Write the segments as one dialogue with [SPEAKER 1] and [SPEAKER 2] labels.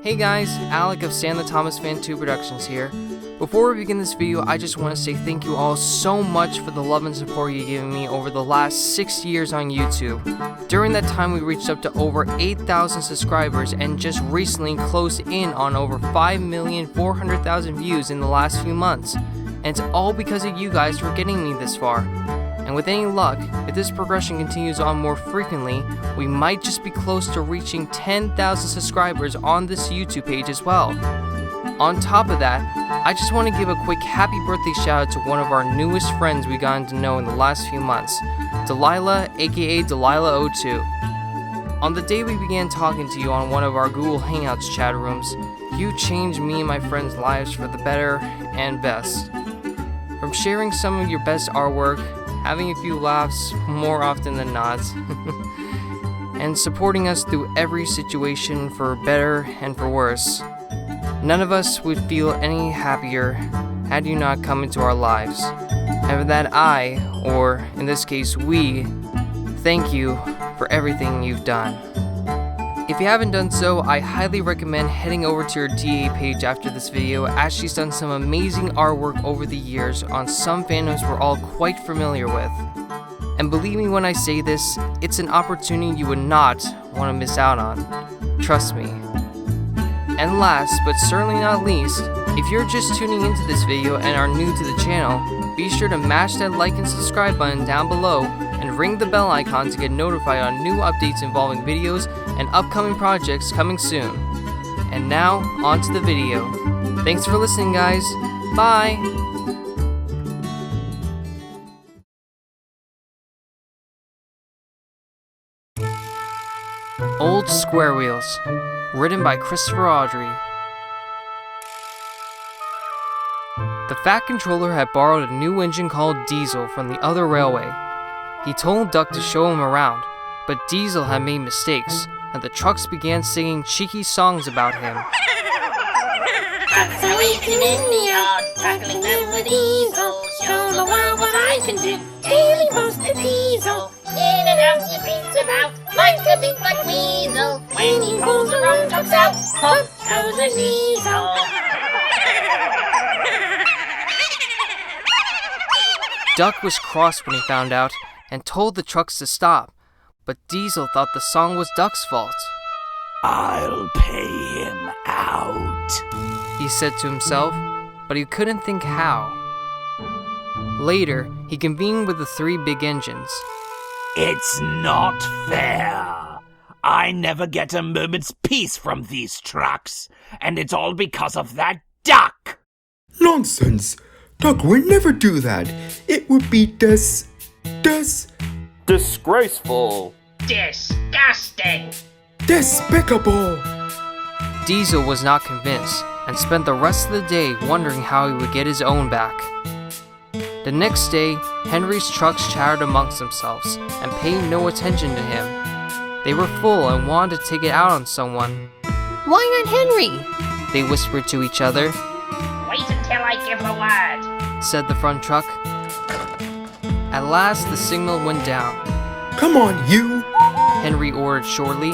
[SPEAKER 1] Hey guys, Alec of Stan the Thomas Fan 2 Productions here. Before we begin this video, I just want to say thank you all so much for the love and support you've given me over the last 6 years on YouTube. During that time, we reached up to over 8,000 subscribers and just recently closed in on over 5,400,000 views in the last few months. And it's all because of you guys for getting me this far. And with any luck, if this progression continues on more frequently, we might just be close to reaching 10,000 subscribers on this YouTube page as well. On top of that, I just want to give a quick happy birthday shout out to one of our newest friends we gotten to know in the last few months, Delilah, aka Delilah02. On the day we began talking to you on one of our Google Hangouts chat rooms, you changed me and my friends' lives for the better and best. From sharing some of your best artwork, having a few laughs more often than not, and supporting us through every situation for better and for worse. None of us would feel any happier had you not come into our lives. And for that I, or in this case we, thank you for everything you've done. If you haven't done so, I highly recommend heading over to her DA page after this video, as she's done some amazing artwork over the years on some fandoms we're all quite familiar with. And believe me when I say this, it's an opportunity you would not want to miss out on. Trust me. And last, but certainly not least, if you're just tuning into this video and are new to the channel, be sure to mash that like and subscribe button down below and ring the bell icon to get notified on new updates involving videos and upcoming projects coming soon. And now, on to the video. Thanks for listening, guys. Bye! Old Square Wheels, written by Christopher Audrey. The Fat Controller had borrowed a new engine called Diesel from the other railway. He told Duck to show him around, but Diesel had made mistakes, and the trucks began singing cheeky songs about him.
[SPEAKER 2] Trucks are racing in the yard, tackling them with Diesel. Show the world what I can do, daily boast to Diesel. In and out he beats about, like a big black weasel. When he pulls the wrong trucks out, pop goes a Diesel.
[SPEAKER 1] Duck was cross when he found out, and told the trucks to stop, but Diesel thought the song was Duck's fault.
[SPEAKER 3] I'll pay him out,
[SPEAKER 1] he said to himself, but he couldn't think how. Later, he convened with the three big engines.
[SPEAKER 3] It's not fair. I never get a moment's peace from these trucks, and it's all because of that Duck.
[SPEAKER 4] Nonsense! Duck would never do that. It would be
[SPEAKER 5] disgraceful.
[SPEAKER 2] Disgusting.
[SPEAKER 4] Despicable!
[SPEAKER 1] Diesel was not convinced, and spent the rest of the day wondering how he would get his own back. The next day, Henry's trucks chattered amongst themselves, and paid no attention to him. They were full and wanted to take it out on someone.
[SPEAKER 6] Why not Henry?
[SPEAKER 1] They whispered to each other.
[SPEAKER 2] Wait until I give the word,
[SPEAKER 1] said the front truck. At last, the signal went down.
[SPEAKER 4] Come on, you!
[SPEAKER 1] Henry ordered shortly.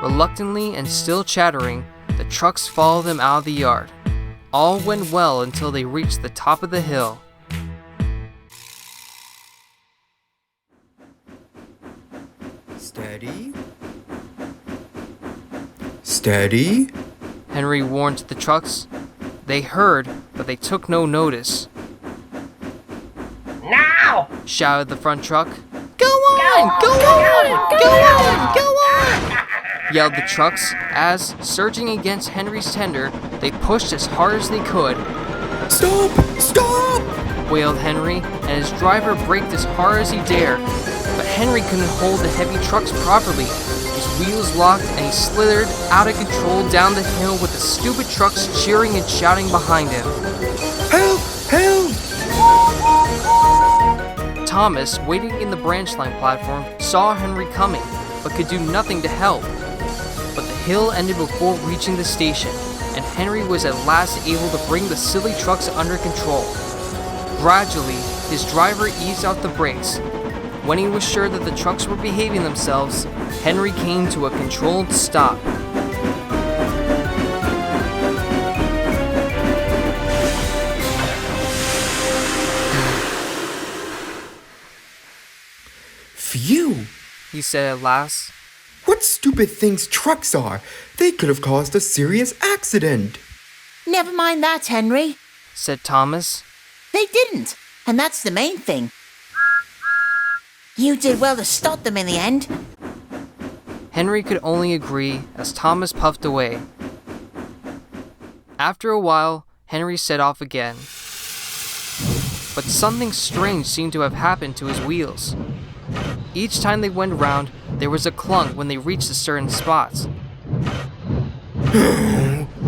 [SPEAKER 1] Reluctantly and still chattering, the trucks followed them out of the yard. All went well until they reached the top of the hill.
[SPEAKER 4] Steady. Steady.
[SPEAKER 1] Henry warned the trucks. They heard, but they took no notice.
[SPEAKER 2] now!
[SPEAKER 1] Shouted the front truck.
[SPEAKER 6] Go on! Go on! Go on! Go on!
[SPEAKER 1] Yelled the trucks as, surging against Henry's tender, they pushed as hard as they could.
[SPEAKER 4] Stop! Stop!
[SPEAKER 1] Wailed Henry, and his driver braked as hard as he dared. But Henry couldn't hold the heavy trucks properly. His wheels locked and he slithered out of control down the hill with the stupid trucks cheering and shouting behind him.
[SPEAKER 4] Help! Help!
[SPEAKER 1] Thomas, waiting in the branch line platform, saw Henry coming, but could do nothing to help. But the hill ended before reaching the station, and Henry was at last able to bring the silly trucks under control. Gradually, his driver eased off the brakes. When he was sure that the trucks were behaving themselves, Henry came to a controlled stop. said at last.
[SPEAKER 4] What stupid things trucks are! They could have caused a serious accident!
[SPEAKER 6] Never mind that, Henry.
[SPEAKER 1] Said Thomas.
[SPEAKER 6] They didn't, and that's the main thing. You did well to stop them in the end.
[SPEAKER 1] Henry could only agree as Thomas puffed away. After a while, Henry set off again. But something strange seemed to have happened to his wheels. Each time they went round, there was a clunk when they reached a certain spot.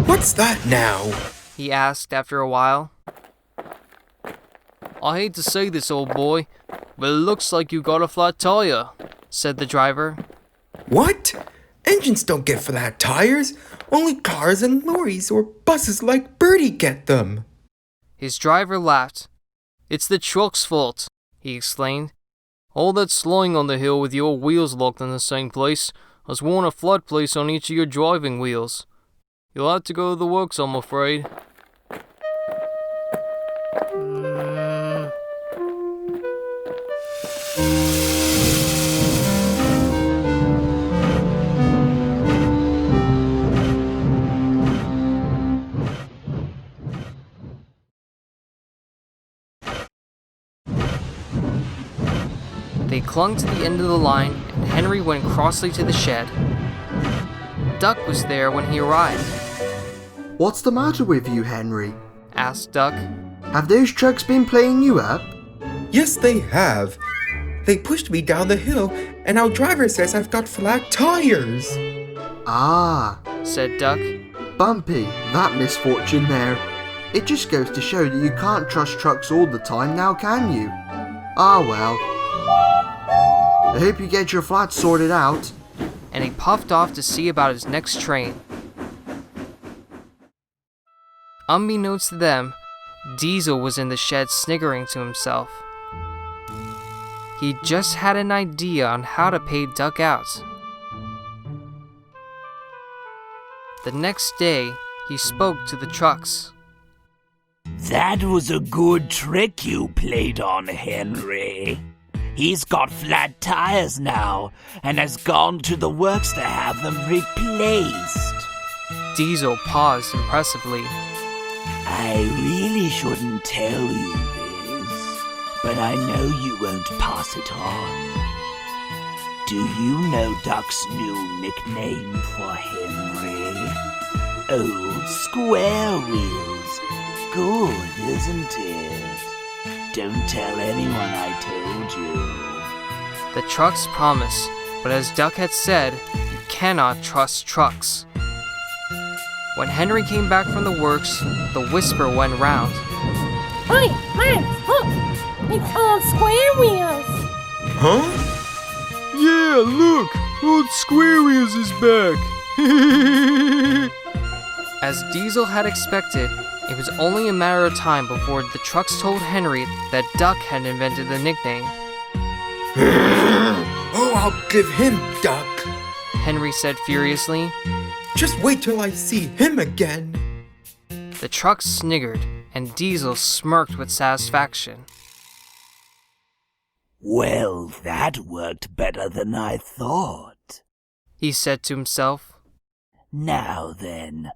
[SPEAKER 4] What's that now?
[SPEAKER 1] He asked after a while. I hate to say this, old boy, but it looks like you got a flat tire, said the driver.
[SPEAKER 4] What? Engines don't get flat tires. Only cars and lorries or buses like Bertie get them.
[SPEAKER 1] His driver laughed. It's the truck's fault, he explained. All that slowing on the hill with your wheels locked in the same place has worn a flat place on each of your driving wheels. You'll have to go to the works, I'm afraid. They clung to the end of the line, and Henry went crossly to the shed. Duck was there when he arrived.
[SPEAKER 7] What's the matter with you, Henry?
[SPEAKER 1] Asked Duck.
[SPEAKER 7] Have those trucks been playing you up?
[SPEAKER 4] Yes, they have. They pushed me down the hill, and our driver says I've got flat tires.
[SPEAKER 7] Ah,
[SPEAKER 1] Said Duck.
[SPEAKER 7] bumpy, that misfortune there. It just goes to show that you can't trust trucks all the time now, can you? Ah well. I hope you get your flat sorted out.
[SPEAKER 1] And he puffed off to see about his next train. Unbeknownst to them, Diesel was in the shed sniggering to himself. He just had an idea on how to pay Duck out. The next day, he spoke to the trucks.
[SPEAKER 3] That was a good trick you played on Henry. He's got flat tires now and has gone to the works to have them replaced.
[SPEAKER 1] Diesel paused impressively.
[SPEAKER 3] I really shouldn't tell you this, but I know you won't pass it on. Do you know Duck's new nickname for Henry? Old Square Wheels. Good, isn't it? Don't tell anyone I told you.
[SPEAKER 1] The trucks promised, but as Duck had said, you cannot trust trucks. When Henry came back from the works, the whisper went round.
[SPEAKER 2] Hey, Max, look! It's Old Square Wheels!
[SPEAKER 4] Huh?
[SPEAKER 1] Yeah, look! Old Square Wheels is back! As Diesel had expected, it was only a matter of time before the trucks told Henry that Duck had invented the nickname.
[SPEAKER 4] Oh, I'll give him Duck.
[SPEAKER 1] Henry said furiously.
[SPEAKER 4] Just wait till I see him again.
[SPEAKER 1] The trucks sniggered, and Diesel smirked with satisfaction.
[SPEAKER 3] Well, that worked better than I thought.
[SPEAKER 1] He said to himself.
[SPEAKER 3] Now then,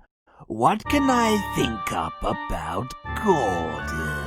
[SPEAKER 3] what can I think up about Gordon?